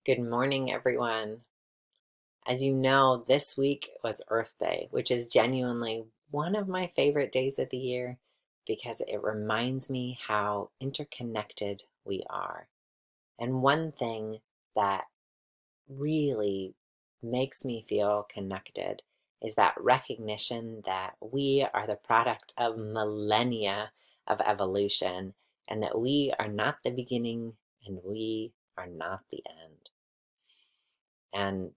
Good morning, everyone. As you know, this week was Earth Day, which is genuinely one of my favorite days of the year because it reminds me how interconnected we are. And one thing that really makes me feel connected is that recognition that we are the product of millennia of evolution and that we are not the beginning and we are not the end. And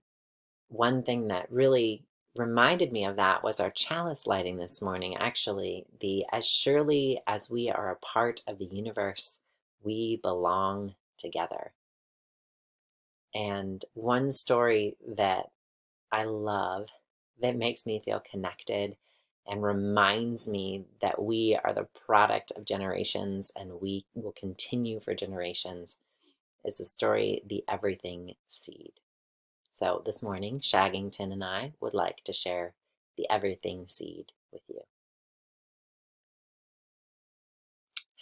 one thing that really reminded me of that was our chalice lighting this morning. Actually, the as surely as we are a part of the universe, we belong together. And one story that I love that makes me feel connected and reminds me that we are the product of generations and we will continue for generations is the story, The Everything Seed. So this morning, Shaggington and I would like to share the everything seed with you.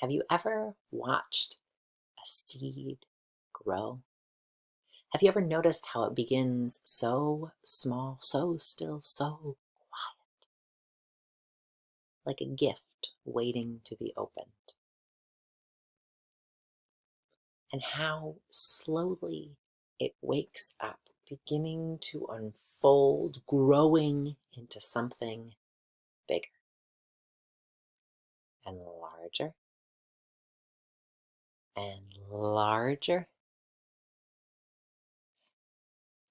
Have you ever watched a seed grow? Have you ever noticed how it begins so small, so still, so quiet, like a gift waiting to be opened? And how slowly it wakes up, beginning to unfold, growing into something bigger and larger and larger,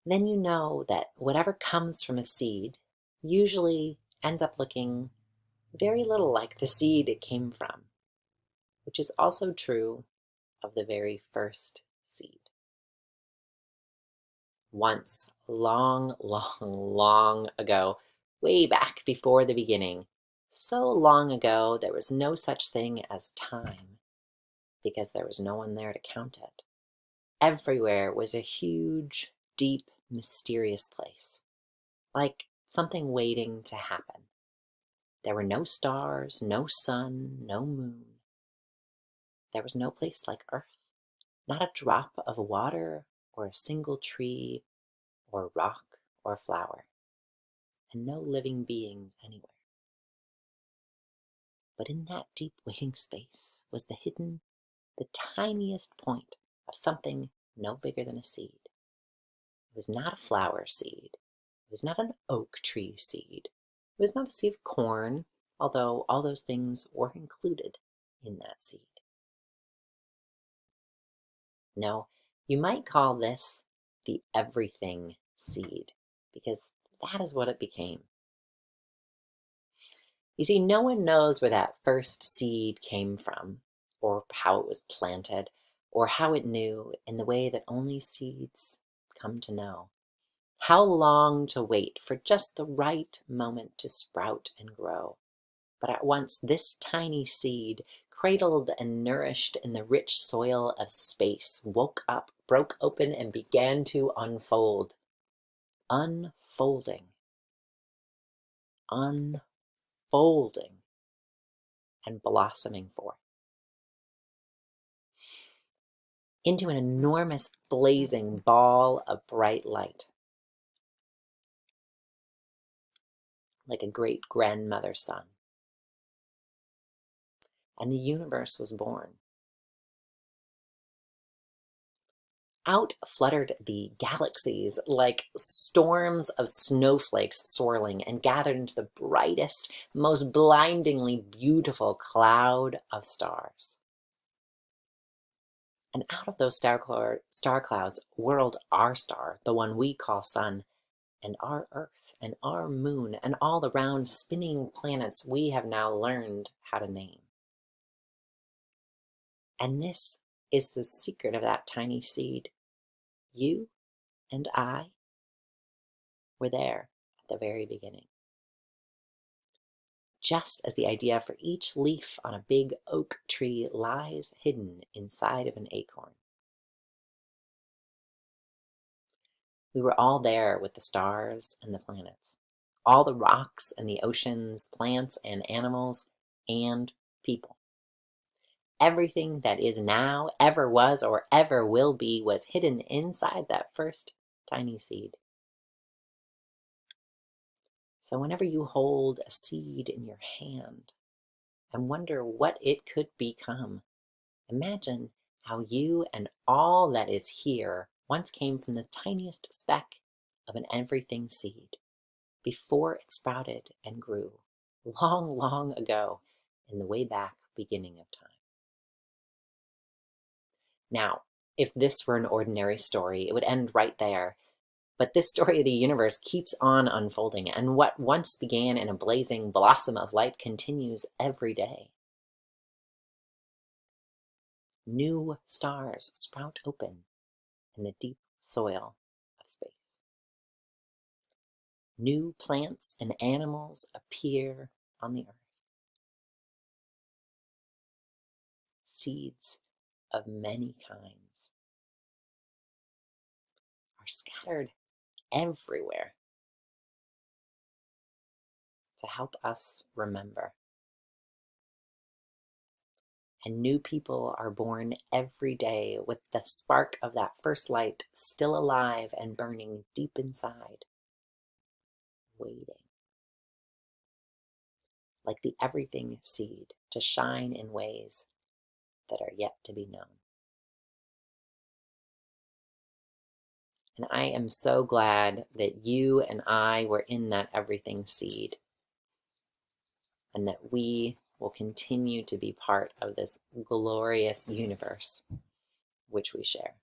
then you know that whatever comes from a seed usually ends up looking very little like the seed it came from, which is also true of the very first seed. Once, long, long, long ago, way back before the beginning, so long ago there was no such thing as time because there was no one there to count it. Everywhere was a huge, deep, mysterious place, like something waiting to happen. There were no stars, no sun, no moon. There was no place like Earth, not a drop of water or a single tree or rock or flower, and no living beings anywhere. But in that deep waiting space was the tiniest point of something no bigger than a seed. It was not a flower seed. It was not an oak tree seed. It was not a seed of corn, although all those things were included in that seed. No, you might call this the everything seed, because that is what it became. You see, no one knows where that first seed came from, or how it was planted, or how it knew in the way that only seeds come to know. How long to wait for just the right moment to sprout and grow. But at once this tiny seed, cradled and nourished in the rich soil of space, woke up, broke open, and began to unfold. Unfolding. Unfolding. And blossoming forth into an enormous blazing ball of bright light, like a great grandmother's sun. And the universe was born. Out fluttered the galaxies like storms of snowflakes swirling and gathered into the brightest, most blindingly beautiful cloud of stars. And out of those star clouds whirled our star, the one we call sun, and our Earth, and our moon, and all the round spinning planets we have now learned how to name. And this is the secret of that tiny seed. You and I were there at the very beginning. Just as the idea for each leaf on a big oak tree lies hidden inside of an acorn. We were all there with the stars and the planets, all the rocks and the oceans, plants and animals, and people. everything that is now, ever was, or ever will be was hidden inside that first tiny seed. So whenever you hold a seed in your hand and wonder what it could become, imagine how you and all that is here once came from the tiniest speck of an everything seed before it sprouted and grew long, long ago in the way back beginning of time. Now, if this were an ordinary story, it would end right there. But this story of the universe keeps on unfolding, and what once began in a blazing blossom of light continues every day. New stars sprout open in the deep soil of space. New plants and animals appear on the earth. Seeds of many kinds are scattered everywhere to help us remember. And new people are born every day with the spark of that first light still alive and burning deep inside, waiting, like the everything seed, to shine in ways that are yet to be known. And I am so glad that you and I were in that everything seed, and that we will continue to be part of this glorious universe which we share.